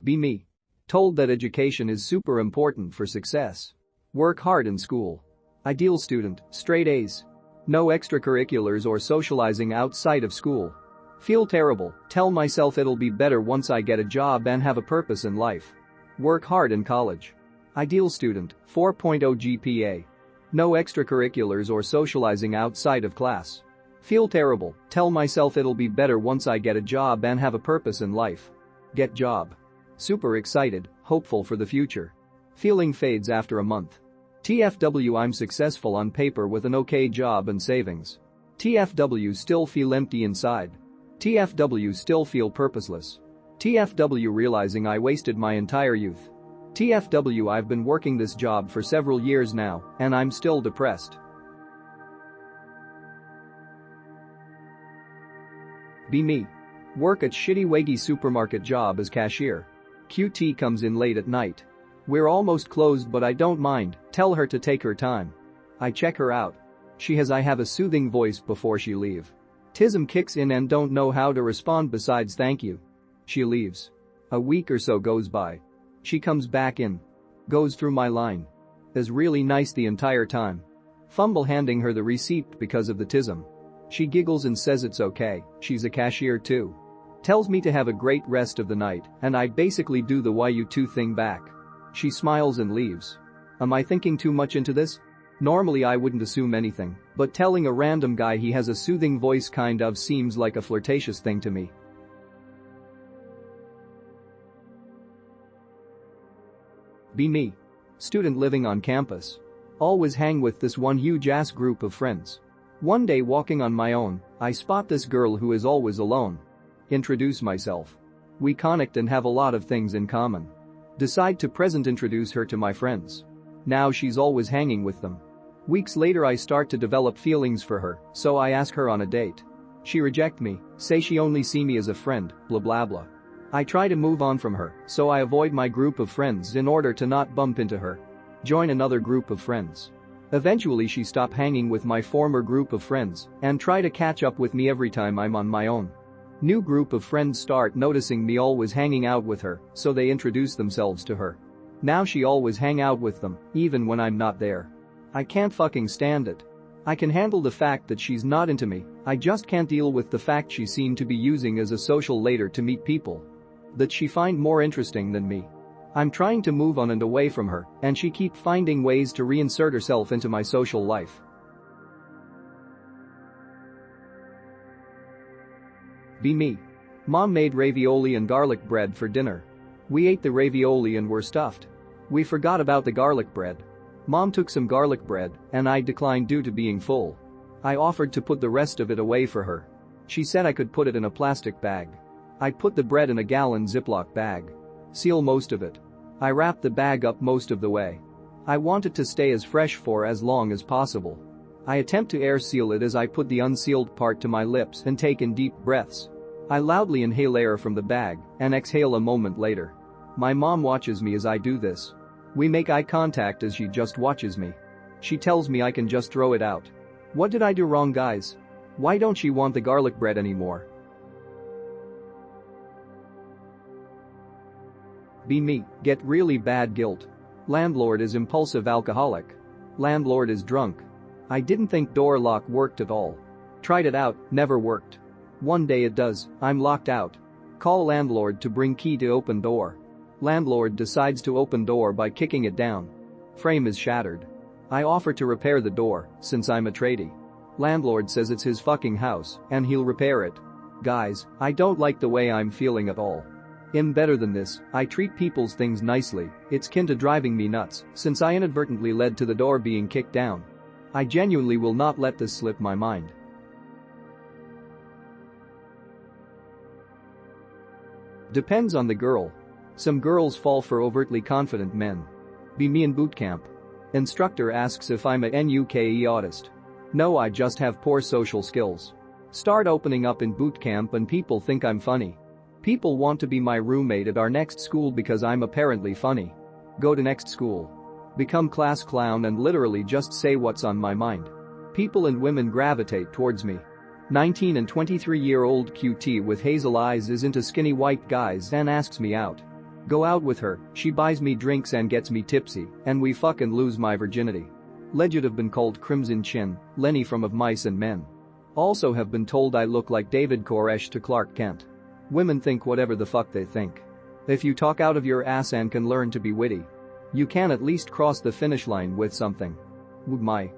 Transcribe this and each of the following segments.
Be me. Told that education is super important for success. Work hard in school. Ideal student, straight A's. No extracurriculars or socializing outside of school. Feel terrible, tell myself it'll be better once I get a job and have a purpose in life. Work hard in college. Ideal student, 4.0 GPA. No extracurriculars or socializing outside of class. Feel terrible, tell myself it'll be better once I get a job and have a purpose in life. Get job. Super excited, hopeful for the future. Feeling fades after a month. TFW, I'm successful on paper with an okay job and savings. TFW, still feel empty inside. TFW, still feel purposeless. TFW, realizing I wasted my entire youth. TFW, I've been working this job for several years now, and I'm still depressed. Be me. Work at shitty waggy supermarket job as cashier. QT comes in late at night. We're almost closed but I don't mind, tell her to take her time. I check her out. I have a soothing voice before she leave. Tism kicks in and don't know how to respond besides thank you. She leaves. A week or so goes by. She comes back in. Goes through my line. Is really nice the entire time. Fumble handing her the receipt because of the tism. She giggles and says it's okay, she's a cashier too. Tells me to have a great rest of the night and I basically do the why you two thing back. She smiles and leaves. Am I thinking too much into this? Normally I wouldn't assume anything, but telling a random guy he has a soothing voice kind of seems like a flirtatious thing to me. Be me. Student living on campus. Always hang with this one huge ass group of friends. One day walking on my own, I spot this girl who is always alone. Introduce myself. We connect and have a lot of things in common. Decide to introduce her to my friends. Now she's always hanging with them. Weeks later I start to develop feelings for her, so I ask her on a date. She reject me, say she only see me as a friend, blah blah blah. I try to move on from her, so I avoid my group of friends in order to not bump into her. Join another group of friends. Eventually she stop hanging with my former group of friends and try to catch up with me every time I'm on my own. New group of friends start noticing me always hanging out with her, so they introduce themselves to her. Now she always hang out with them, even when I'm not there. I can't fucking stand it. I can handle the fact that she's not into me, I just can't deal with the fact she seemed to be using as a social ladder to meet people that she find more interesting than me. I'm trying to move on and away from her, and she keep finding ways to reinsert herself into my social life. Be me. Mom made ravioli and garlic bread for dinner. We ate the ravioli and were stuffed. We forgot about the garlic bread. Mom took some garlic bread, and I declined due to being full. I offered to put the rest of it away for her. She said I could put it in a plastic bag. I put the bread in a gallon Ziploc bag. Seal most of it. I wrapped the bag up most of the way. I want it to stay as fresh for as long as possible. I attempt to air seal it as I put the unsealed part to my lips and take in deep breaths. I loudly inhale air from the bag and exhale a moment later. My mom watches me as I do this. We make eye contact as she just watches me. She tells me I can just throw it out. What did I do wrong, guys? Why don't she want the garlic bread anymore? Be me. Get really bad guilt. Landlord is impulsive alcoholic. Landlord is drunk. I didn't think door lock worked at all. Tried it out, never worked. One day it does, I'm locked out. Call landlord to bring key to open door. Landlord decides to open door by kicking it down. Frame is shattered. I offer to repair the door, since I'm a tradie. Landlord says it's his fucking house, and he'll repair it. Guys, I don't like the way I'm feeling at all. I'm better than this, I treat people's things nicely, it's kin to driving me nuts, since I inadvertently led to the door being kicked down. I genuinely will not let this slip my mind. Depends on the girl. Some girls fall for overtly confident men. Be me in boot camp. Instructor asks if I'm a NUKE autist. No, I just have poor social skills. Start opening up in boot camp and people think I'm funny. People want to be my roommate at our next school because I'm apparently funny. Go to next school. Become class clown and literally just say what's on my mind. People and women gravitate towards me. 19 and 23-year-old QT with hazel eyes is into skinny white guys and asks me out. Go out with her, she buys me drinks and gets me tipsy, and we fucking lose my virginity. Legend have been called Crimson Chin, Lenny from Of Mice and Men. Also have been told I look like David Koresh to Clark Kent. Women think whatever the fuck they think. If you talk out of your ass and can learn to be witty, you can at least cross the finish line with something. Would my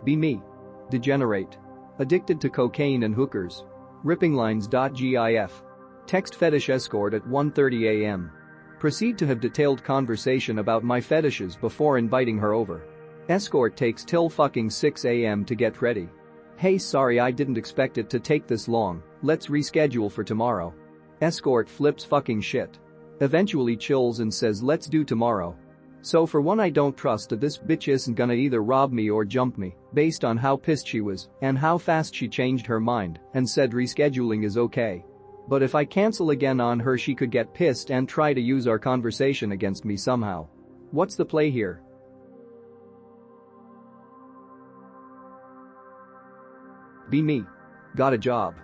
be me. Degenerate. Addicted to cocaine and hookers. Ripping lines.gif. Text fetish escort at 1:30 a.m. Proceed to have detailed conversation about my fetishes before inviting her over. Escort takes till fucking 6 a.m. to get ready. Hey, sorry, I didn't expect it to take this long, let's reschedule for tomorrow. Escort flips fucking shit. Eventually chills and says let's do tomorrow. So for one, I don't trust that this bitch isn't gonna either rob me or jump me, based on how pissed she was and how fast she changed her mind and said rescheduling is okay. But if I cancel again on her, she could get pissed and try to use our conversation against me somehow. What's the play here? Be me. Got a job.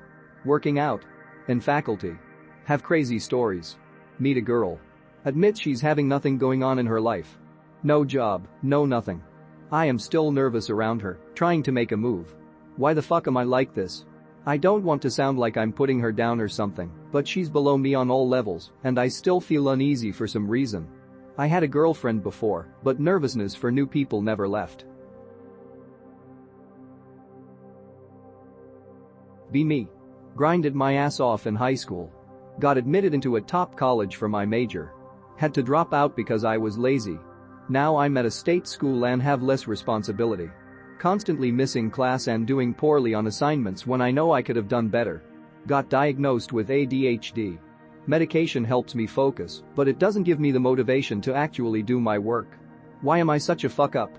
Working out. In faculty. Have crazy stories. Meet a girl. Admits she's having nothing going on in her life. No job, no nothing. I am still nervous around her, trying to make a move. Why the fuck am I like this? I don't want to sound like I'm putting her down or something, but she's below me on all levels, and I still feel uneasy for some reason. I had a girlfriend before, but nervousness for new people never left. Be me. Grinded my ass off in high school. Got admitted into a top college for my major. Had to drop out because I was lazy. Now I'm at a state school and have less responsibility. Constantly missing class and doing poorly on assignments when I know I could have done better. Got diagnosed with ADHD. Medication helps me focus, but it doesn't give me the motivation to actually do my work. Why am I such a fuck up?